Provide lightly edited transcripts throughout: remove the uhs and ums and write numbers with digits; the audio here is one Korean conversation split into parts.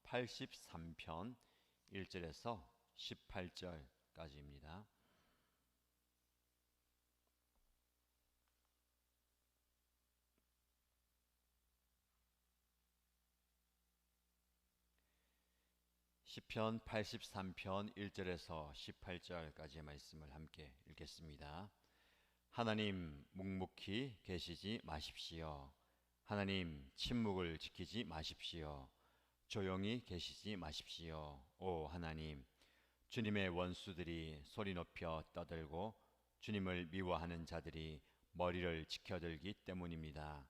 83편 1절에서 18절까지입니다. 시편 83편 1절에서 18절까지의 말씀을 함께 읽겠습니다. 하나님, 묵묵히 계시지 마십시오. 하나님, 침묵을 지키지 마십시오. 조용히 계시지 마십시오. 오 하나님, 주님의 원수들이 소리 높여 떠들고 주님을 미워하는 자들이 머리를 치켜들기 때문입니다.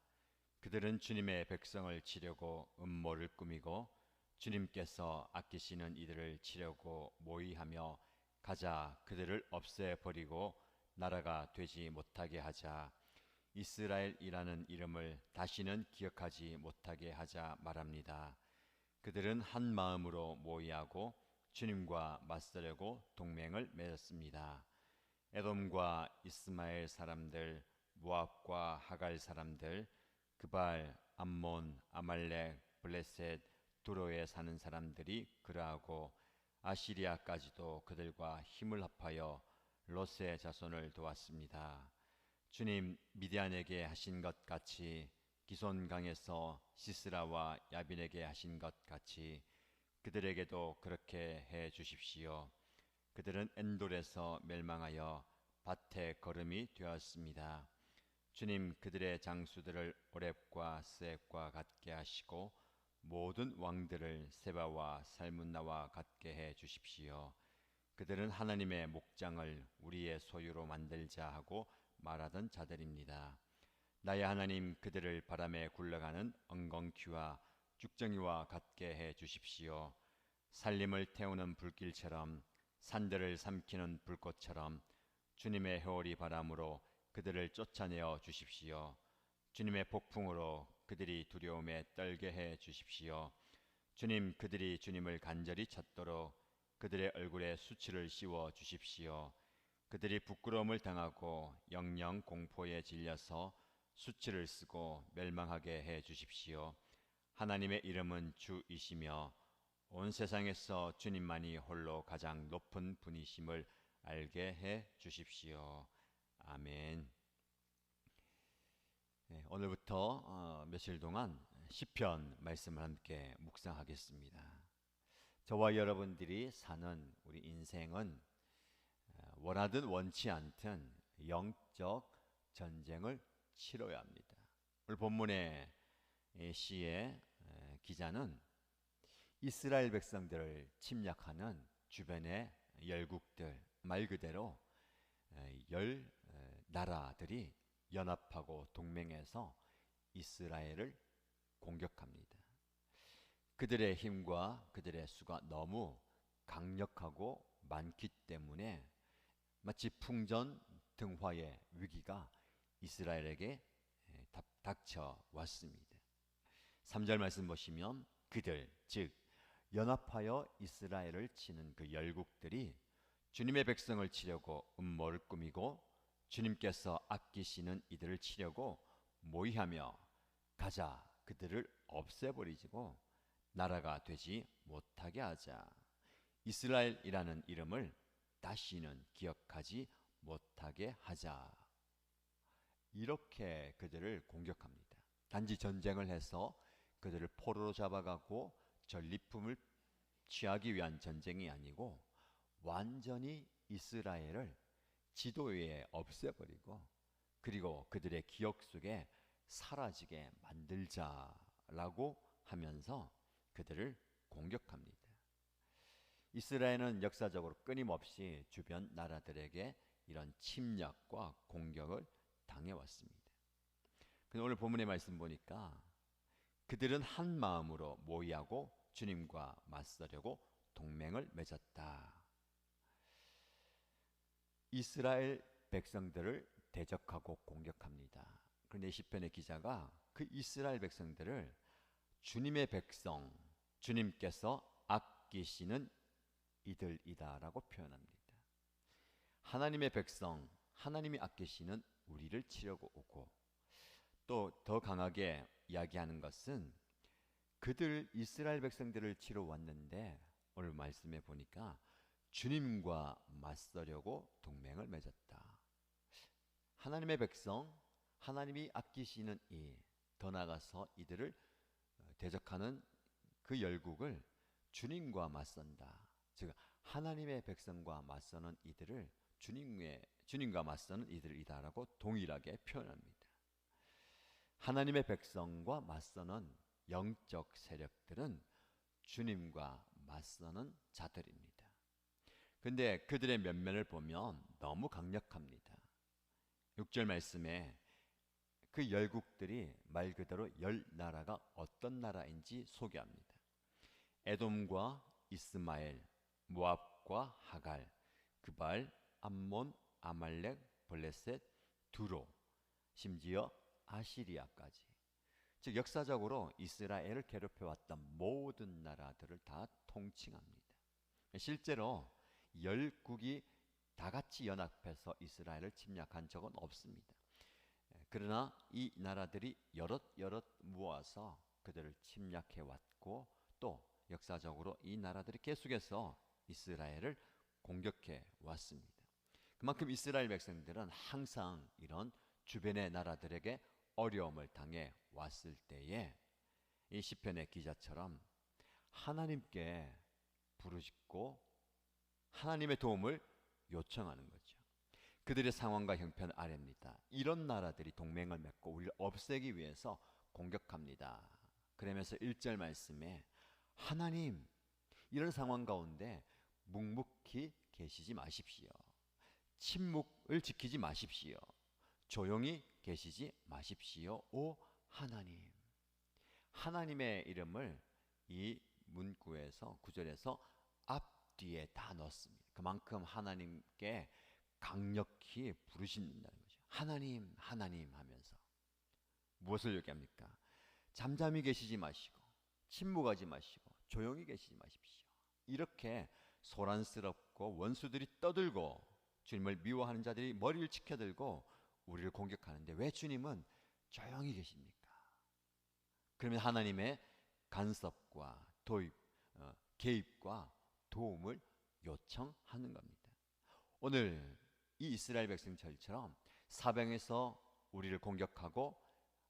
그들은 주님의 백성을 치려고 음모를 꾸미고 주님께서 아끼시는 이들을 치려고 모의하며 가자, 그들을 없애버리고 나라가 되지 못하게 하자, 이스라엘이라는 이름을 다시는 기억하지 못하게 하자 말합니다. 그들은 한 마음으로 모의하고 주님과 맞서려고 동맹을 맺었습니다. 에돔과 이스마엘 사람들, 모압과 하갈 사람들, 그발, 암몬, 아말렉, 블레셋, 두로에 사는 사람들이 그러하고 아시리아까지도 그들과 힘을 합하여 롯의 자손을 도왔습니다. 주님 미디안에게 하신 것 같이, 기손강에서 시스라와 야빈에게 하신 것 같이 그들에게도 그렇게 해 주십시오. 그들은 엔돌에서 멸망하여 밭에 거름이 되었습니다. 주님, 그들의 장수들을 오렙과 스앱과 같게 하시고 모든 왕들을 세바와 살문나와 같게 해 주십시오. 그들은 하나님의 목장을 우리의 소유로 만들자 하고 말하던 자들입니다. 나의 하나님, 그들을 바람에 굴러가는 엉겅퀴와 쭉정이와 같게 해 주십시오. 산림을 태우는 불길처럼, 산들을 삼키는 불꽃처럼 주님의 회오리 바람으로 그들을 쫓아내어 주십시오. 주님의 폭풍으로 그들이 두려움에 떨게 해 주십시오. 주님, 그들이 주님을 간절히 찾도록 그들의 얼굴에 수치를 씌워 주십시오. 그들이 부끄러움을 당하고 영영 공포에 질려서 수치를 쓰고 멸망하게 해 주십시오. 하나님의 이름은 주이시며 온 세상에서 주님만이 홀로 가장 높은 분이심을 알게 해 주십시오. 아멘. 네, 오늘부터 며칠 동안 시편 말씀을 함께 묵상하겠습니다. 저와 여러분들이 사는 우리 인생은 원하든 원치 않든 영적 전쟁을 치러야 합니다. 오늘 본문의 시의 기자는 이스라엘 백성들을 침략하는 주변의 열국들, 말 그대로 열 나라들이 연합하고 동맹해서 이스라엘을 공격합니다. 그들의 힘과 그들의 수가 너무 강력하고 많기 때문에 마치 풍전등화의 위기가 이스라엘에게 닥쳐 왔습니다. 3절 말씀 보시면 그들, 즉 연합하여 이스라엘을 치는 그 열국들이 주님의 백성을 치려고 음모를 꾸미고 주님께서 아끼시는 이들을 치려고 모의하며 가자, 그들을 없애버리고 나라가 되지 못하게 하자, 이스라엘이라는 이름을 다시는 기억하지 못하게 하자, 이렇게 그들을 공격합니다. 단지 전쟁을 해서 그들을 포로로 잡아가고 전리품을 취하기 위한 전쟁이 아니고 완전히 이스라엘을 지도 위에 없애버리고 그리고 그들의 기억 속에 사라지게 만들자라고 하면서 그들을 공격합니다. 이스라엘은 역사적으로 끊임없이 주변 나라들에게 이런 침략과 공격을 당해왔습니다. 그런데 오늘 본문의 말씀 보니까 그들은 한 마음으로 모의하고 주님과 맞서려고 동맹을 맺었다. 이스라엘 백성들을 대적하고 공격합니다. 그런데 시편의 기자가 그 이스라엘 백성들을 주님의 백성, 주님께서 아끼시는 이들이다라고 표현합니다. 하나님의 백성, 하나님이 아끼시는 우리를 치려고 오고, 또 더 강하게 이야기하는 것은 그들 이스라엘 백성들을 치러 왔는데 오늘 말씀에 보니까 주님과 맞서려고 동맹을 맺었다. 하나님의 백성, 하나님이 아끼시는 이, 더 나아가서 이들을 대적하는 그 열국을 주님과 맞선다. 즉 하나님의 백성과 맞서는 이들을 주님과 맞서는 이들이다라고 동일하게 표현합니다. 하나님의 백성과 맞서는 영적 세력들은 주님과 맞서는 자들입니다. 근데 그들의 면면을 보면 너무 강력합니다. 6절 말씀에 그 열국들이 말 그대로 열 나라가 어떤 나라인지 소개합니다. 에돔과 이스마엘, 모압과 하갈, 그발, 암몬, 아말렉, 블레셋, 두로, 심지어 아시리아까지. 즉 역사적으로 이스라엘을 괴롭혀왔던 모든 나라들을 다 통칭합니다. 실제로 열국이 다 같이 연합해서 이스라엘을 침략한 적은 없습니다. 그러나 이 나라들이 여럿 모아서 그들을 침략해 왔고 또 역사적으로 이 나라들이 계속해서 이스라엘을 공격해 왔습니다. 그만큼 이스라엘 백성들은 항상 이런 주변의 나라들에게 어려움을 당해 왔을 때에 이 시편의 기자처럼 하나님께 부르짖고 하나님의 도움을 요청하는 거죠. 그들의 상황과 형편 아래입니다. 이런 나라들이 동맹을 맺고 우리를 없애기 위해서 공격합니다. 그러면서 1절 말씀에 하나님, 이런 상황 가운데 묵묵히 계시지 마십시오. 침묵을 지키지 마십시오. 조용히 계시지 마십시오. 오 하나님. 하나님의 이름을 이 문구에서 9절에서 앞뒤에 다 넣었습니다. 그만큼 하나님께 강력히 부르신다는 거죠. 하나님, 하나님 하면서 무엇을 얘기합니까? 잠잠히 계시지 마시고 침묵하지 마시고 조용히 계시지 마십시오. 이렇게 소란스럽고 원수들이 떠들고 주님을 미워하는 자들이 머리를 치켜들고 우리를 공격하는데 왜 주님은 조용히 계십니까? 그러면 하나님의 간섭과 개입과 도움을 요청하는 겁니다. 오늘 이 이스라엘 백성처럼 사방에서 우리를 공격하고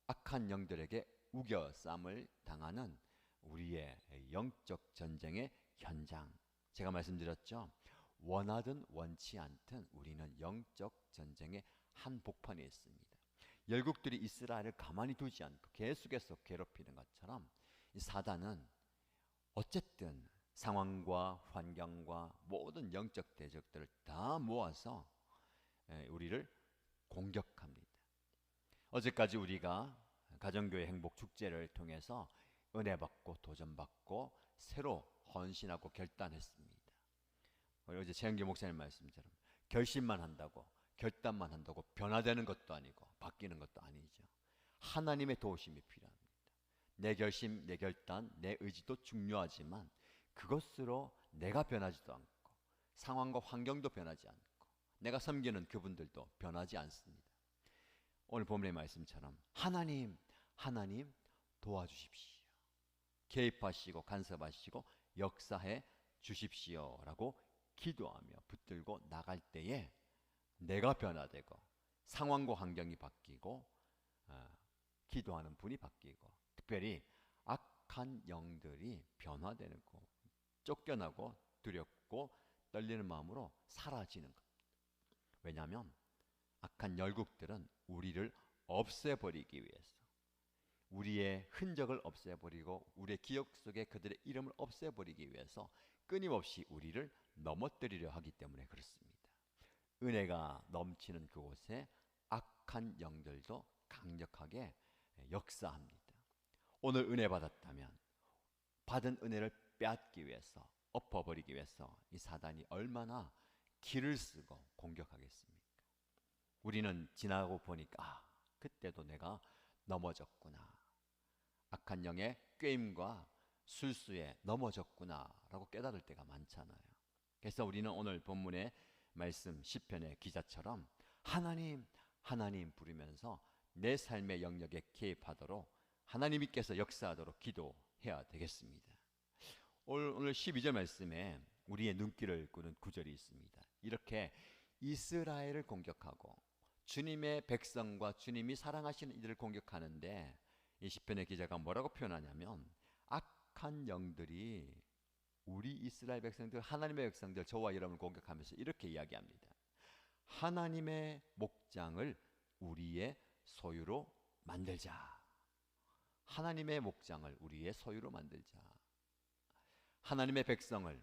악한 영들에게 우겨쌈을 당하는 우리의 영적 전쟁의 현장. 제가 말씀드렸죠. 원하든 원치 않든 우리는 영적 전쟁의 한복판에 있습니다. 열국들이 이스라엘을 가만히 두지 않고 계속해서 괴롭히는 것처럼 이 사단은 어쨌든 상황과 환경과 모든 영적 대적들을 다 모아서 우리를 공격합니다. 어제까지 우리가 가정교회 행복 축제를 통해서 은혜 받고 도전 받고 새로 헌신하고 결단했습니다. 어제 최영기 목사님 말씀처럼 결심만 한다고 결단만 한다고 변화되는 것도 아니고 바뀌는 것도 아니죠. 하나님의 도우심이 필요합니다. 내 결심, 내 결단, 내 의지도 중요하지만 그것으로 내가 변하지도 않고 상황과 환경도 변하지 않고 내가 섬기는 그분들도 변하지 않습니다. 오늘 본문의 말씀처럼 하나님 도와주십시오. 개입하시고 간섭하시고 역사해 주십시오라고 기도하며 붙들고 나갈 때에 내가 변화되고 상황과 환경이 바뀌고 기도하는 분이 바뀌고 특별히 악한 영들이 변화되는 거 쫓겨나고 두렵고 떨리는 마음으로 사라지는 것. 왜냐하면 악한 열국들은 우리를 없애버리기 위해서 우리의 흔적을 없애버리고 우리의 기억 속에 그들의 이름을 없애버리기 위해서 끊임없이 우리를 넘어뜨리려 하기 때문에 그렇습니다. 은혜가 넘치는 그곳에 악한 영들도 강력하게 역사합니다. 오늘 은혜 받았다면 받은 은혜를 빼앗기 위해서 엎어버리기 위해서 이 사단이 얼마나 기를 쓰고 공격하겠습니까? 우리는 지나고 보니까 그때도 내가 넘어졌구나. 악한 영의 꾀임과 술수에 넘어졌구나 라고 깨달을 때가 많잖아요. 그래서 우리는 오늘 본문의 말씀 시편의 기자처럼 하나님 부르면서 내 삶의 영역에 개입하도록 하나님께서 역사하도록 기도 해야 되겠습니다. 오늘 12절 말씀에 우리의 눈길을 끄는 구절이 있습니다. 이렇게 이스라엘을 공격하고 주님의 백성과 주님이 사랑하시는 이들을 공격하는데 이 시편의 기자가 뭐라고 표현하냐면 악한 영들이 우리 이스라엘 백성들, 하나님의 백성들, 저와 여러분을 공격하면서 이렇게 이야기합니다. 하나님의 목장을 우리의 소유로 만들자. 하나님의 목장을 우리의 소유로 만들자. 하나님의 백성을,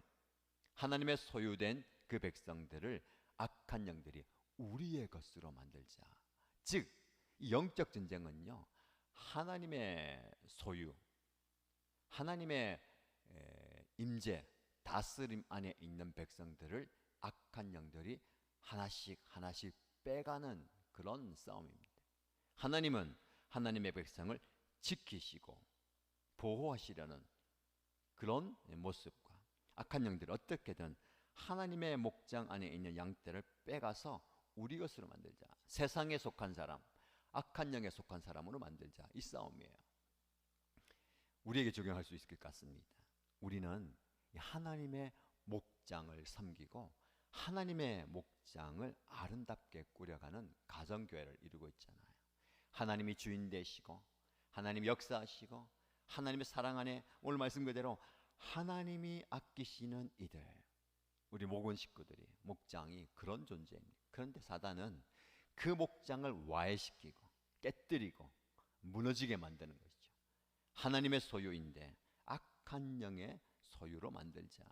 하나님의 소유된 그 백성들을 악한 영들이 우리의 것으로 만들자. 즉, 이 영적 전쟁은요, 하나님의 소유, 하나님의 임재, 다스림 안에 있는 백성들을 악한 영들이 하나씩 하나씩 빼가는 그런 싸움입니다. 하나님은 하나님의 백성을 지키시고 보호하시려는 그런 모습과 악한 영들이 어떻게든 하나님의 목장 안에 있는 양떼를 빼가서 우리 것으로 만들자. 세상에 속한 사람, 악한 영에 속한 사람으로 만들자. 이 싸움이에요. 우리에게 적용할 수 있을 것 같습니다. 우리는 하나님의 목장을 섬기고 하나님의 목장을 아름답게 꾸려가는 가정교회를 이루고 있잖아요. 하나님이 주인 되시고 하나님이 역사하시고 하나님의 사랑 안에 오늘 말씀 그대로 하나님이 아끼시는 이들, 우리 목원 식구들이, 목장이 그런 존재입니다. 그런데 사단은 그 목장을 와해시키고 깨뜨리고 무너지게 만드는 것이죠. 하나님의 소유인데 악한 영의 소유로 만들자.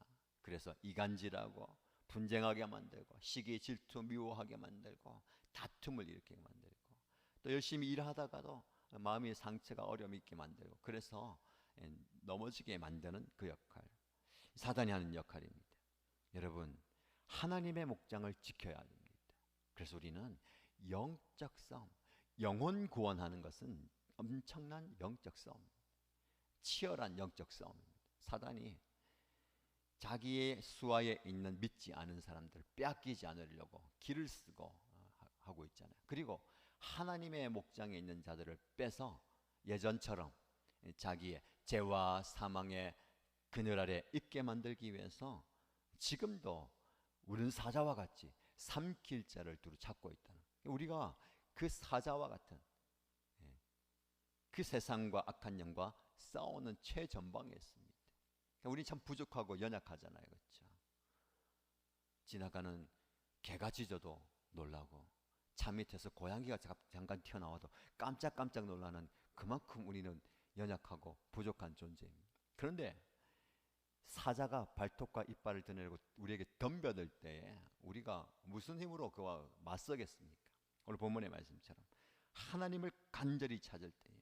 그래서 이간질하고 분쟁하게 만들고 시기 질투 미워하게 만들고 다툼을 일으키게 만들고 또 열심히 일하다가도 마음의 상처가 어려움이 있게 만들고 그래서 넘어지게 만드는 그 역할, 사단이 하는 역할입니다. 여러분, 하나님의 목장을 지켜야 됩니다. 그래서 우리는 영적 싸움, 영혼 구원하는 것은 엄청난 영적 싸움, 치열한 영적 싸움입니다. 사단이 자기의 수하에 있는 믿지 않은 사람들을 빼앗기지 않으려고 길을 쓰고 하고 있잖아요. 그리고 하나님의 목장에 있는 자들을 빼서 예전처럼 자기의 죄와 사망의 그늘 아래 있게 만들기 위해서 지금도 우리는 사자와 같이 삼킬 자를 두루 찾고 있다는, 우리가 그 사자와 같은 그 세상과 악한 영과 싸우는 최전방에 있습니다. 우리 참 부족하고 연약하잖아요, 그렇죠? 지나가는 개가 짖어도 놀라고 차 밑에서 고양이가 잠깐 튀어나와도 깜짝깜짝 놀라는, 그만큼 우리는 연약하고 부족한 존재입니다. 그런데 사자가 발톱과 이빨을 드러내고 우리에게 덤벼들 때에 우리가 무슨 힘으로 그와 맞서겠습니까? 오늘 본문의 말씀처럼 하나님을 간절히 찾을 때에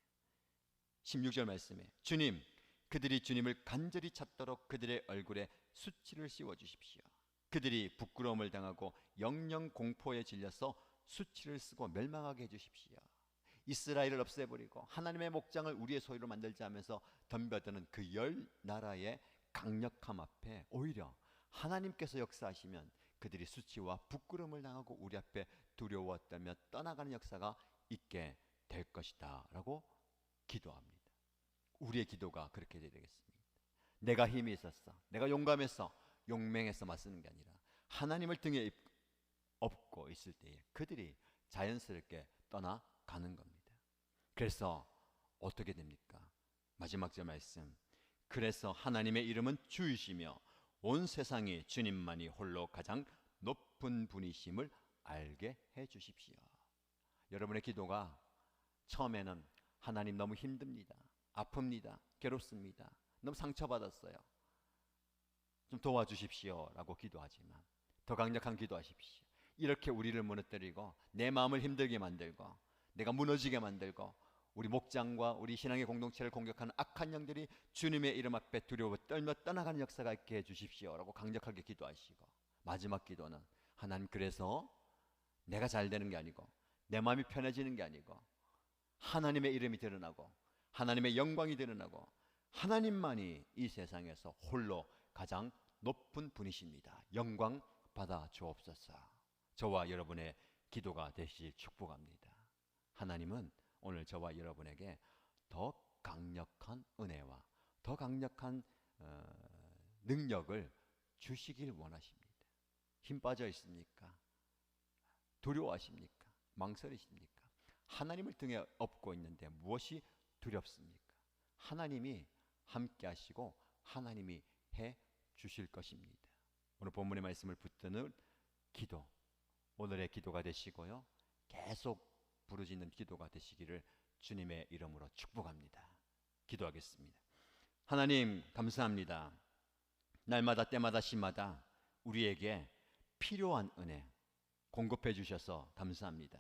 16절 말씀에 주님, 그들이 주님을 간절히 찾도록 그들의 얼굴에 수치를 씌워주십시오. 그들이 부끄러움을 당하고 영영 공포에 질려서 수치를 쓰고 멸망하게 해주십시오. 이스라엘을 없애버리고 하나님의 목장을 우리의 소유로 만들자 하면서 덤벼드는 그 열 나라의 강력함 앞에 오히려 하나님께서 역사하시면 그들이 수치와 부끄러움을 당하고 우리 앞에 두려워 떨며 떠나가는 역사가 있게 될 것이다 라고 기도합니다. 우리의 기도가 그렇게 되겠습니다. 내가 힘이 있었어, 내가 용감해서 용맹해서 맞서는 게 아니라 하나님을 등에 업고 있을 때에 그들이 자연스럽게 떠나가는 겁니다. 그래서 어떻게 됩니까? 마지막 절 말씀, 그래서 하나님의 이름은 주이시며 온 세상이 주님만이 홀로 가장 높은 분이심을 알게 해 주십시오. 여러분의 기도가 처음에는 하나님 너무 힘듭니다, 아픕니다, 괴롭습니다, 너무 상처받았어요, 좀 도와주십시오 라고 기도하지만 더 강력한 기도하십시오. 이렇게 우리를 무너뜨리고 내 마음을 힘들게 만들고 내가 무너지게 만들고 우리 목장과 우리 신앙의 공동체를 공격하는 악한 영들이 주님의 이름 앞에 두려워 떨며 떠나가는 역사가 있게 해주십시오 라고 강력하게 기도하시고, 마지막 기도는 하나님, 그래서 내가 잘 되는 게 아니고 내 마음이 편해지는 게 아니고 하나님의 이름이 드러나고 하나님의 영광이 드러나고 하나님만이 이 세상에서 홀로 가장 높은 분이십니다. 영광 받아 주옵소서. 저와 여러분의 기도가 되시길 축복합니다. 하나님은 오늘 저와 여러분에게 더 강력한 은혜와 더 강력한 능력을 주시길 원하십니다. 힘 빠져 있습니까? 두려워하십니까? 망설이십니까? 하나님을 등에 업고 있는데 무엇이 두렵습니까? 하나님이 함께 하시고 하나님이 해 주실 것입니다. 오늘 본문의 말씀을 붙드는 기도, 오늘의 기도가 되시고요, 계속 부르짖는 기도가 되시기를 주님의 이름으로 축복합니다. 기도하겠습니다. 하나님 감사합니다. 날마다 때마다 시마다 우리에게 필요한 은혜 공급해 주셔서 감사합니다.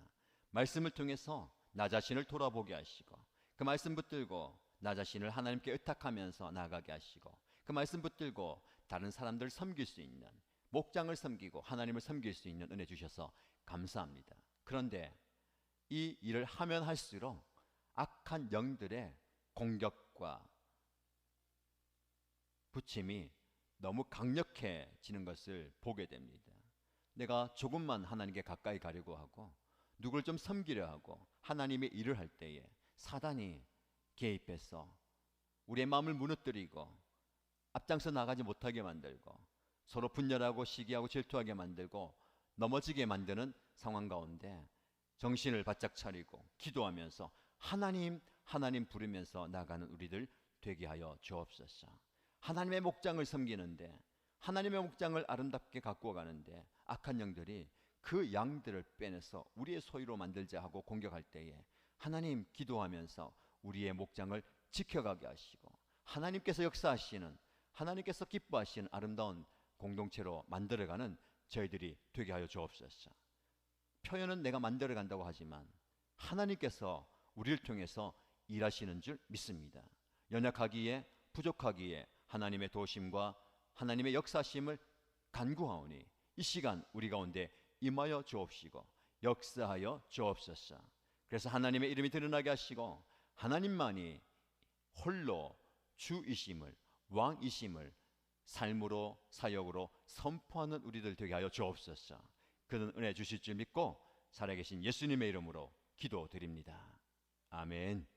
말씀을 통해서 나 자신을 돌아보게 하시고, 그 말씀 붙들고 나 자신을 하나님께 의탁하면서 나아가게 하시고, 그 말씀 붙들고 다른 사람들 섬길 수 있는, 목장을 섬기고 하나님을 섬길 수 있는 은혜 주셔서 감사합니다. 그런데 이 일을 하면 할수록 악한 영들의 공격과 부침이 너무 강력해지는 것을 보게 됩니다. 내가 조금만 하나님께 가까이 가려고 하고 누굴 좀 섬기려 하고 하나님의 일을 할 때에 사단이 개입해서 우리의 마음을 무너뜨리고 앞장서 나가지 못하게 만들고 서로 분열하고 시기하고 질투하게 만들고 넘어지게 만드는 상황 가운데 정신을 바짝 차리고 기도하면서 하나님 부르면서 나가는 우리들 되게 하여 주옵소서. 하나님의 목장을 섬기는데, 하나님의 목장을 아름답게 가꾸어 가는데 악한 영들이 그 양들을 빼내서 우리의 소유로 만들자 하고 공격할 때에 하나님 기도하면서 우리의 목장을 지켜가게 하시고 하나님께서 역사하시는, 하나님께서 기뻐하시는 아름다운 공동체로 만들어가는 저희들이 되게 하여 주옵소서. 표현은 내가 만들어간다고 하지만 하나님께서 우리를 통해서 일하시는 줄 믿습니다. 연약하기에 부족하기에 하나님의 도심과 하나님의 역사심을 간구하오니 이 시간 우리 가운데 임하여 주옵시고 역사하여 주옵소서. 그래서 하나님의 이름이 드러나게 하시고 하나님만이 홀로 주이심을, 왕이심을 삶으로 사역으로 선포하는 우리들 되게 하여 주옵소서. 그는 은혜 주실 줄 믿고 살아계신 예수님의 이름으로 기도드립니다. 아멘.